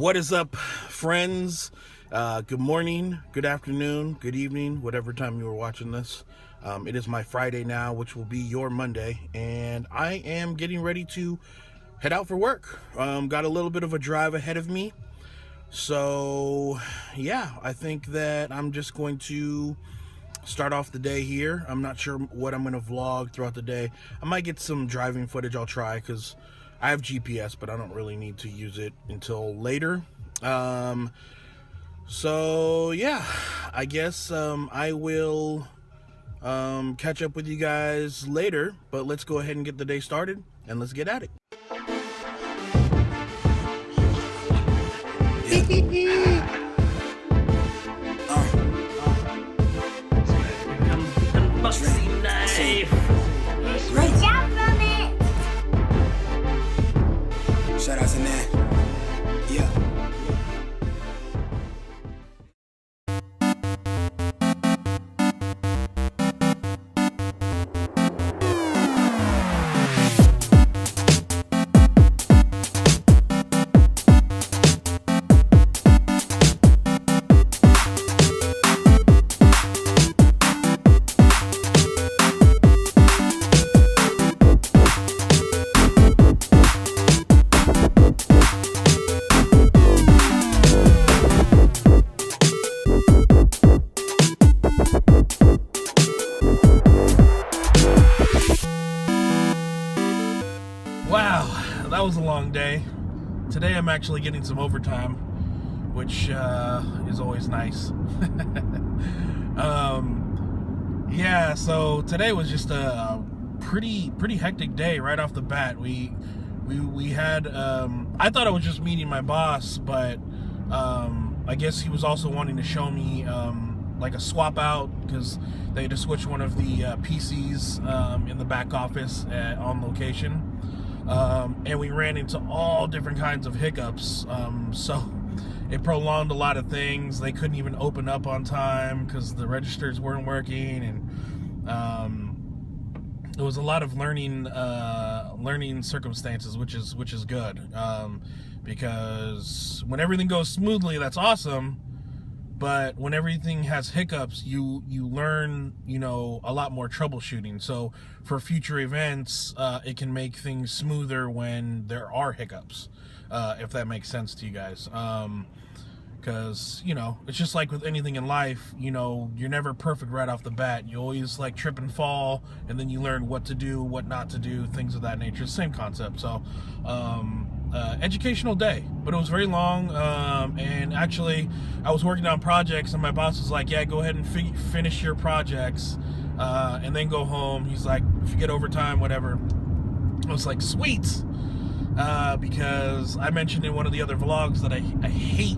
What is up, friends? Good morning, good afternoon, good evening, whatever time you are watching this. It is my Friday now, which will be your Monday, and I am getting ready to head out for work. Got a little bit of a drive ahead of me. So, yeah, I think that I'm just going to start off the day here. I'm not sure what I'm going to vlog throughout the day. I might get some driving footage. I'll try because I have GPS, but I don't really need to use it until later. So yeah, I guess I will catch up with you guys later, but let's go ahead and get the day started and let's get at it. Unboxing knife. Reach out from it. Shout out to Nat. Yeah. Wow, that was a long day. Today I'm actually getting some overtime, which is always nice. Yeah, so today was just a pretty hectic day right off the bat. We had I thought I was just meeting my boss, but I guess he was also wanting to show me like a swap out because they had to switch one of the PCs in the back office on location. And we ran into all different kinds of hiccups, so it prolonged a lot of things. They couldn't even open up on time because the registers weren't working, and it was a lot of learning circumstances, which is good, because when everything goes smoothly, that's awesome. But when everything has hiccups, you learn, a lot more troubleshooting. So for future events, it can make things smoother when there are hiccups, if that makes sense to you guys. Because, it's just like with anything in life, you're never perfect right off the bat. You always like trip and fall, and then you learn what to do, what not to do, things of that nature. Same concept. So, educational day, but it was very long, and actually I was working on projects and my boss was like, yeah, go ahead and finish your projects, and then go home. He's like, if you get overtime, whatever. I was like, sweet, because I mentioned in one of the other vlogs that I hate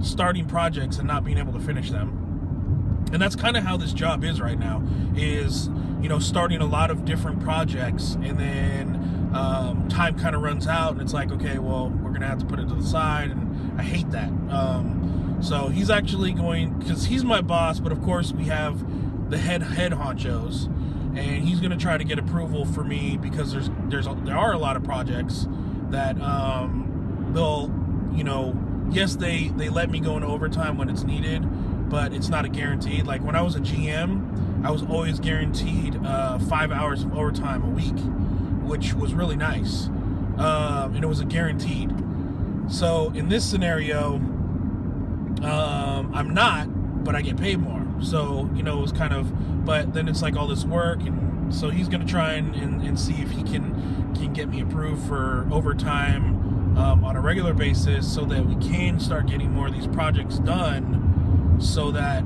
starting projects and not being able to finish them. And that's kind of how this job is right now, is, starting a lot of different projects, and then time kind of runs out, and it's like, okay, well, we're gonna have to put it to the side, and I hate that. So he's actually going, because he's my boss, but of course we have the head honchos, and he's gonna try to get approval for me, because there are a lot of projects that they'll, yes, they let me go into overtime when it's needed, but it's not a guarantee. Like when I was a GM, I was always guaranteed 5 hours of overtime a week, which was really nice, and it was a guaranteed. So in this scenario, I'm not, but I get paid more. So it was kind of, but then it's like all this work, and so he's gonna try and see if he can get me approved for overtime on a regular basis, so that we can start getting more of these projects done, so that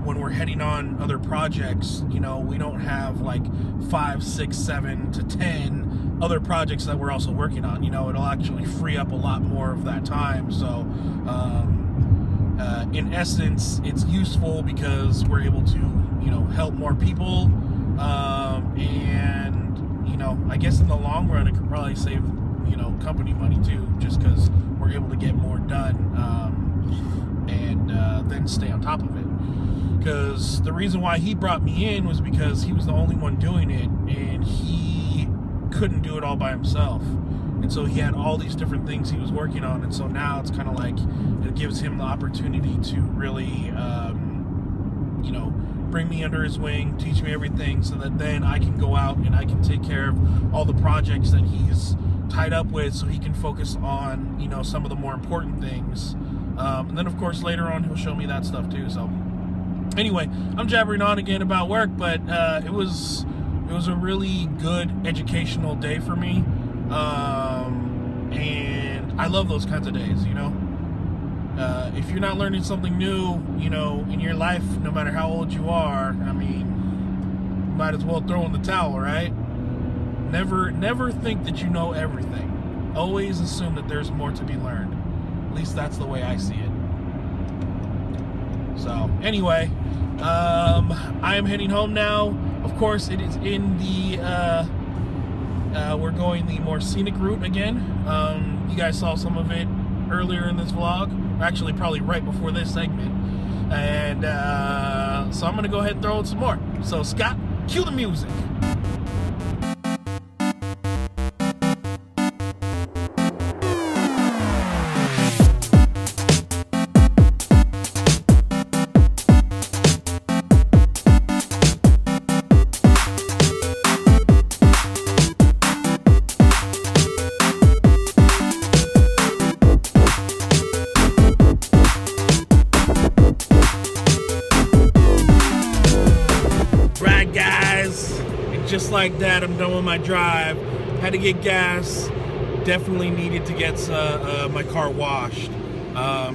when we're heading on other projects, we don't have like 5, 6, 7 to 10 other projects that we're also working on. It'll actually free up a lot more of that time. So in essence, it's useful because we're able to help more people, and I guess in the long run it could probably save company money too, just because we're able to get more done, and then stay on top of it. Because the reason why he brought me in was because he was the only one doing it, and he couldn't do it all by himself. And so he had all these different things he was working on, and so now it's kind of like it gives him the opportunity to really bring me under his wing, teach me everything, so that then I can go out and I can take care of all the projects that he's tied up with, so he can focus on some of the more important things. And then of course later on he'll show me that stuff too. So anyway, I'm jabbering on again about work, but it was a really good educational day for me, and I love those kinds of days. If you're not learning something new, in your life, no matter how old you are, I mean, you might as well throw in the towel, right? Never think that you know everything. Always assume that there's more to be learned. At least that's the way I see it. So, anyway, I am heading home now. Of course, it is in the, we're going the more scenic route again. You guys saw some of it earlier in this vlog, actually probably right before this segment, and so I'm gonna go ahead and throw in some more. So Scott, cue the music. Just like that, I'm done with my drive. Had to get gas. Definitely needed to get my car washed.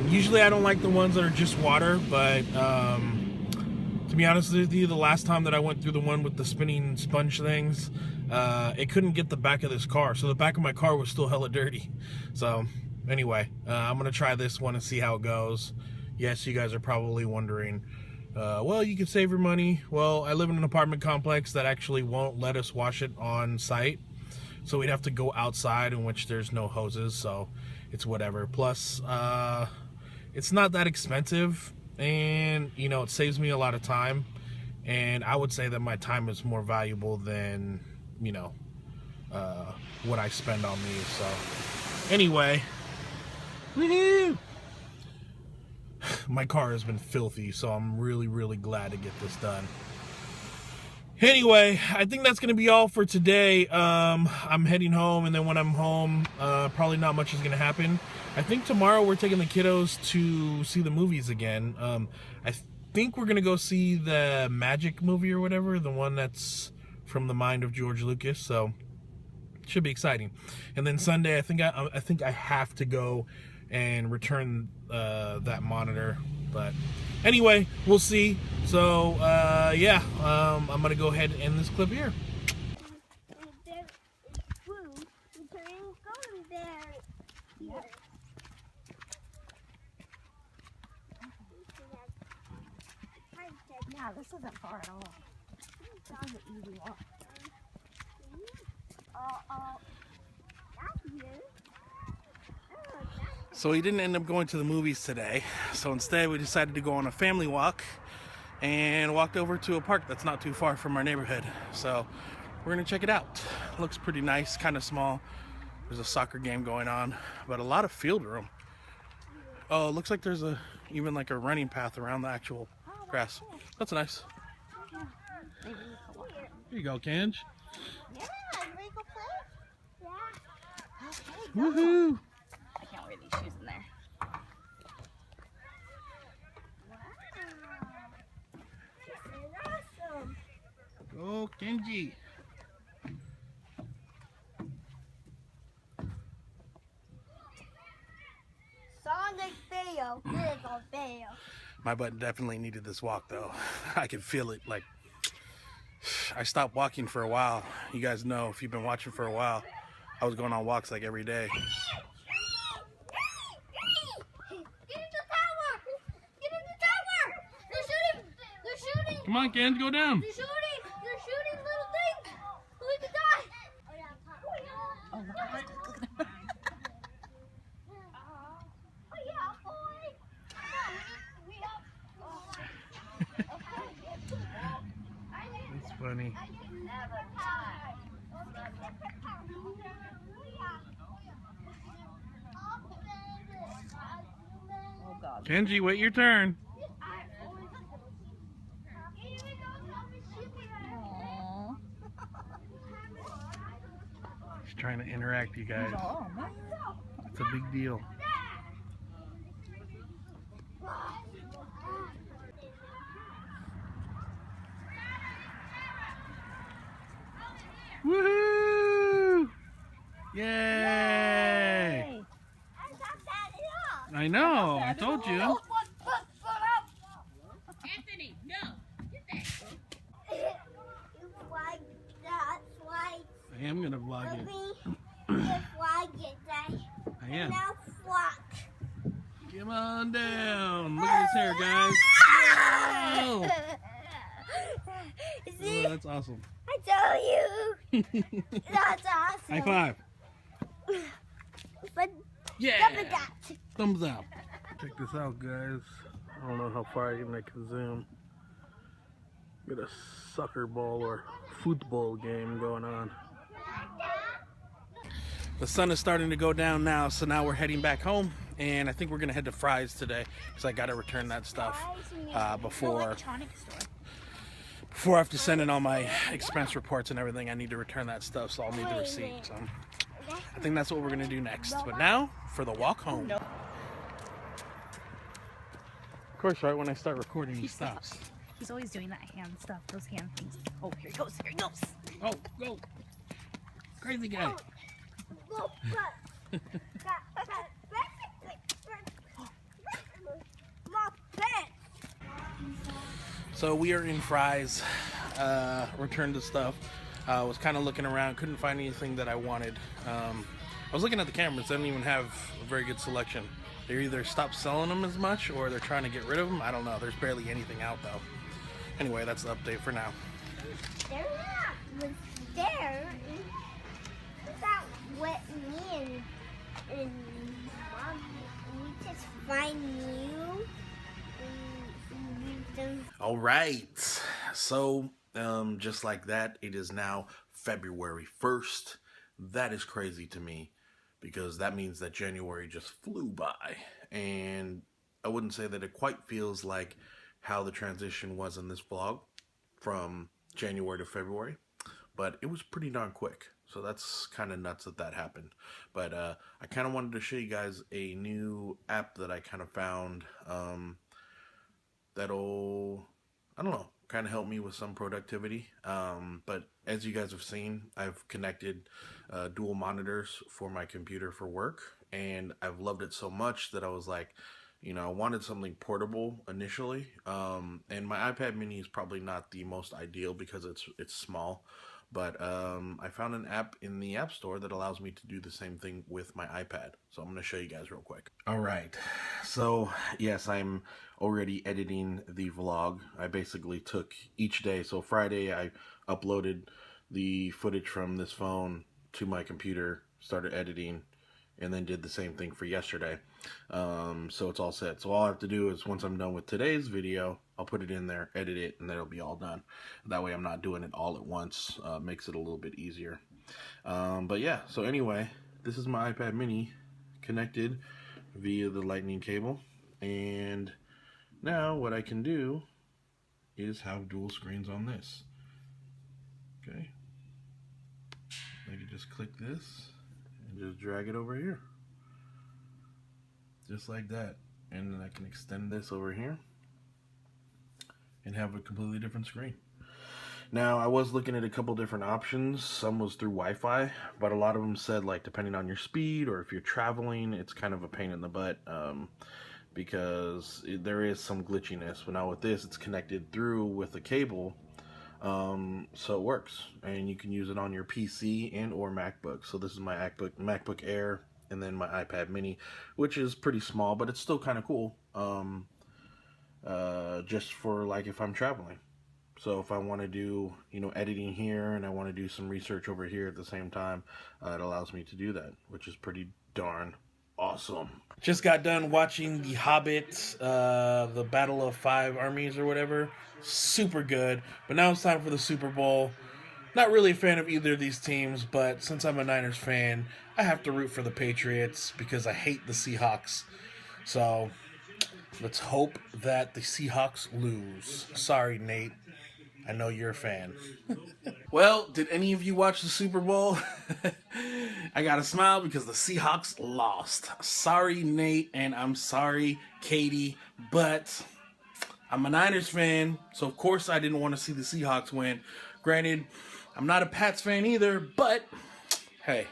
Usually I don't like the ones that are just water, but to be honest with you, the last time that I went through the one with the spinning sponge things, it couldn't get the back of this car. So the back of my car was still hella dirty. So anyway, I'm going to try this one and see how it goes. Yes, you guys are probably wondering, well, you can save your money. Well, I live in an apartment complex that actually won't let us wash it on site, so we'd have to go outside, in which there's no hoses, so it's whatever. Plus, it's not that expensive, and it saves me a lot of time, and I would say that my time is more valuable than what I spend on these. So anyway, woohoo! My car has been filthy, so I'm really glad to get this done. Anyway, I think that's going to be all for today. I'm heading home, and then when I'm home, probably not much is going to happen. I think tomorrow we're taking the kiddos to see the movies again. I think we're going to go see the Magic movie or whatever, the one that's from the mind of George Lucas, so it should be exciting. And then Sunday, I think I have to go and return that monitor, but anyway, we'll see. So yeah, I'm gonna go ahead and end this clip here. Yeah, this isn't far at all. This is an easy walk. That's you. So we didn't end up going to the movies today, so instead we decided to go on a family walk and walked over to a park that's not too far from our neighborhood. So we're gonna check it out. Looks pretty nice, kind of small. There's a soccer game going on, but a lot of field room. Oh, it looks like there's even like a running path around the actual grass. That's nice. Here you go, Kanj. Yeah, ready to go play? Yeah. Okay, go. Woohoo! I can't wear these shoes in there. Wow. This is awesome. Go, Kenji. Sonic fail. Little fail. My butt definitely needed this walk though. I could feel it. Like, I stopped walking for a while. You guys know, if you've been watching for a while, I was going on walks like every day. Come on, Ken, go down. They're shooting little things. We could die. Oh, look at that. Oh, yeah, boy. That's funny. Kenji, wait your turn. Aww. He's trying to interact, you guys. Oh, man. It's a big deal. Woohoo! Yay! I know, I told you. Anthony, no. Get that. I am gonna vlog it. I am. Come on down. Look at his hair, guys. Whoa. Oh, that's awesome. I told you. That's awesome. High five. But Yeah. Thumbs up. Check this out, guys. I don't know how far I can zoom. Got a soccer ball or football game going on. The sun is starting to go down now, so now we're heading back home, and I think we're gonna head to Fry's today because I gotta return that stuff before I have to send in all my expense reports and everything. I need to return that stuff, so I'll need the receipt. So I think that's what we're gonna do next. But now for the walk home. Of course, right when I start recording, he stops. He's always doing that hand stuff, those hand things. Oh, here he goes, here he goes. Oh, go! Crazy guy. So we are in Fry's, returned the stuff. Was kind of looking around, couldn't find anything that I wanted. I was looking at the cameras, they don't even have a very good selection. They're either stopped selling them as much or they're trying to get rid of them. I don't know, there's barely anything out though. Anyway, that's the update for now. They're not there. Without what me and Mom, we just find you. All right, so just like that, it is now February 1st. That is crazy to me because that means that January just flew by, and I wouldn't say that it quite feels like how the transition was in this vlog from January to February, but it was pretty darn quick. So that's kind of nuts that that happened. But I kind of wanted to show you guys a new app that I kind of found that'll, I don't know, kind of help me with some productivity. But as you guys have seen, I've connected dual monitors for my computer for work, and I've loved it so much that I was like, you know, I wanted something portable initially, and my iPad mini is probably not the most ideal because it's small, but I found an app in the App Store that allows me to do the same thing with my iPad. So I'm going to show you guys real quick. All right, so yes, I'm already editing the vlog. I basically took each day. So Friday I uploaded the footage from this phone to my computer, started editing, and then did the same thing for yesterday. So it's all set. So all I have to do is once I'm done with today's video, I'll put it in there, edit it, and then it'll be all done. That way I'm not doing it all at once. Makes it a little bit easier. But yeah, so anyway, this is my iPad mini connected via the lightning cable. And now what I can do is have dual screens on this. Okay. I can just click this and just drag it over here. Just like that. And then I can extend this over here and have a completely different screen. Now, I was looking at a couple different options. Some was through Wi-Fi, but a lot of them said, like, depending on your speed or if you're traveling, it's kind of a pain in the butt because there is some glitchiness. But now with this, it's connected through with a cable, so it works. And you can use it on your PC and or MacBook. So this is my MacBook Air and then my iPad mini, which is pretty small, but it's still kind of cool. Just for like if I'm traveling. So if I want to do, you know, editing here and I want to do some research over here at the same time, it allows me to do that, which is pretty darn awesome. Just got done watching The Hobbit, the Battle of Five Armies or whatever. Super good. But now it's time for the Super Bowl. Not really a fan of either of these teams, but since I'm a Niners fan, I have to root for the Patriots because I hate the Seahawks. So Let's hope that the Seahawks lose. Sorry, Nate. I know you're a fan. Well, did any of you watch the Super Bowl? I gotta smile because the Seahawks lost. Sorry, Nate, and I'm sorry, Katie, but I'm a Niners fan, so of course I didn't want to see the Seahawks win. Granted, I'm not a Pats fan either, but hey,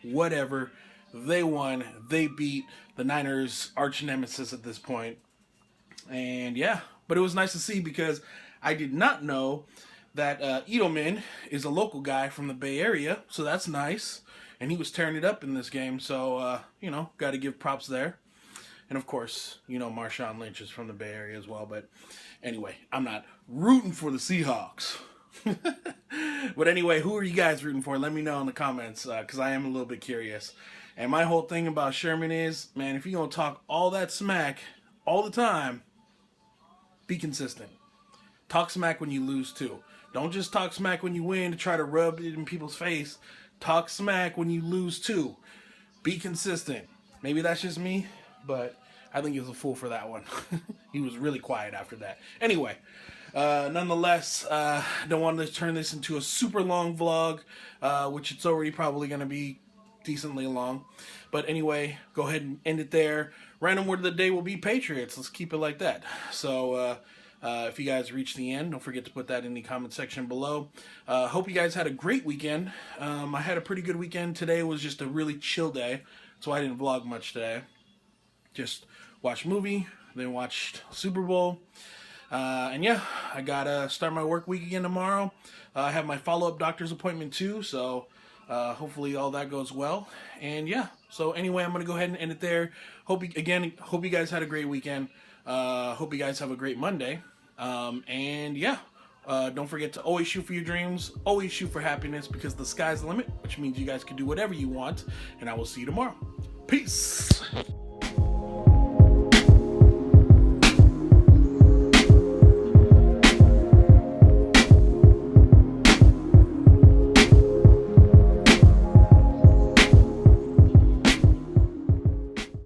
whatever. They won. They beat the Niners' arch nemesis at this point. And yeah, but it was nice to see because I did not know that Edelman is a local guy from the Bay Area, so that's nice. And he was tearing it up in this game, so, you know, got to give props there. And of course, you know, Marshawn Lynch is from the Bay Area as well. But anyway, I'm not rooting for the Seahawks. But anyway, who are you guys rooting for? Let me know in the comments because I am a little bit curious. And my whole thing about Sherman is, man, if you're going to talk all that smack all the time, be consistent. Talk smack when you lose too. Don't just talk smack when you win to try to rub it in people's face. Talk smack when you lose too. Be consistent. Maybe that's just me, but I think he was a fool for that one. He was really quiet after that. Anyway, nonetheless, don't want to turn this into a super long vlog, which it's already probably going to be decently long. But anyway, go ahead and end it there. Random word of the day will be Patriots. Let's keep it like that. So, if you guys reach the end, don't forget to put that in the comment section below. Hope you guys had a great weekend. I had a pretty good weekend. Today was just a really chill day, so I didn't vlog much today. Just watched a movie, then watched Super Bowl. And yeah, I gotta start my work week again tomorrow. I have my follow-up doctor's appointment too, so hopefully all that goes well. And yeah, so anyway, I'm gonna go ahead and end it there. Hope you guys had a great weekend. Hope you guys have a great Monday. And yeah, don't forget to always shoot for your dreams, always shoot for happiness, because the sky's the limit, which means you guys can do whatever you want. And I will see you tomorrow. Peace.